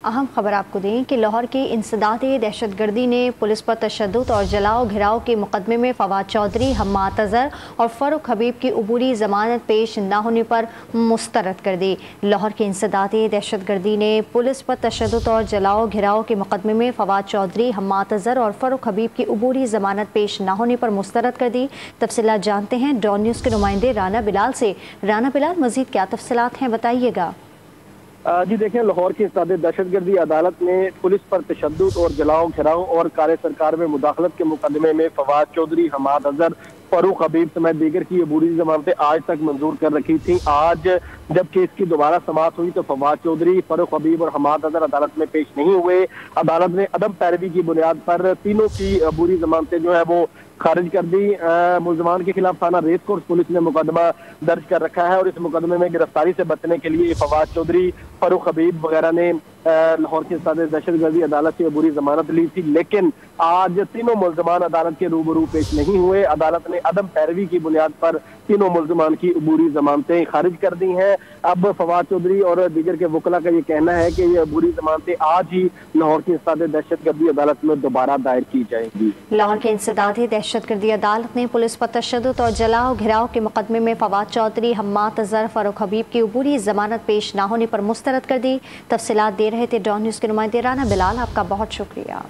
अहम खबर आपको दें कि लाहौर के इंसदादे दहशतगर्दी ने पुलिस पर तशद्दुद और जलाओ घिराव के मुकदमे में फवाद चौधरी, हम्माद अजहर और फरूख हबीब की अबूरी जमानत पेश न होने पर मुस्तरद कर दी। लाहौर के इंसदादे दहशतगर्दी ने पुलिस पर तशद्दुद और जलाओ घिराव के मुकदमे में फवाद चौधरी, हम्माद अजहर और फरूख हबीब की अबूरी जमानत पेश न होने पर मुस्तरद कर दी। तफसीलात जानते हैं डॉन न्यूज़ के नुमाइंदे राना बिलाल से। राना बिलाल, मजीद क्या तफसीलात हैं, बताइएगा। जी देखें, लाहौर की इंसदादे दहशतगर्दी अदालत ने पुलिस पर तशद्दुद और जलाओ घिराव और कार्य सरकार में मुदाखलत के मुकदमे में फवाद चौधरी, हम्माद अजहर, फरूख हबीब समेत दीगर की अबूरी जमानतें आज तक मंजूर कर रखी थी। आज जब केस की दोबारा समाअत हुई तो फवाद चौधरी, फरूख हबीब और हम्माद अजहर अदालत में पेश नहीं हुए। अदालत ने अदम पैरवी की बुनियाद पर तीनों की अबूरी जमानतें जो है वो खारिज कर दी। मुलजमान के खिलाफ थाना रेस कोर्स पुलिस ने मुकदमा दर्ज कर रखा है और इस मुकदमे में गिरफ्तारी से बचने के लिए फवाद चौधरी, फरूख हबीब वगैरह ने लाहौर की इंसदादे दहशतगर्दी अदालत से अबूरी जमानत ली थी, लेकिन आज तीनों मुलजमान अदालत के रूबरू पेश नहीं हुए। अदालत ने अदम पैरवी की बुनियाद पर तीनों मुलजमान की अबूरी जमानतें खारिज कर दी हैं। अब फवाद चौधरी और दीगर के वकला का ये कहना है कि ये अबूरी जमानतें आज ही लाहौर की इंसदादे दहशतगर्दी अदालत में दोबारा दायर की जाएंगी। लाहौर के इंसदादे दहशतगर्दी अदालत ने पुलिस पर तशद्दुद और जलाओ घिराव के मुकदमे में फवाद चौधरी, हम्माद अजहर, फरूख हबीब की अबूरी जमानत पेश न होने पर मुस्तरद कर दी। तफसीलात दे रहे थे डॉन न्यूज़ के नुमाइंदे राना बिलाल। आपका बहुत शुक्रिया।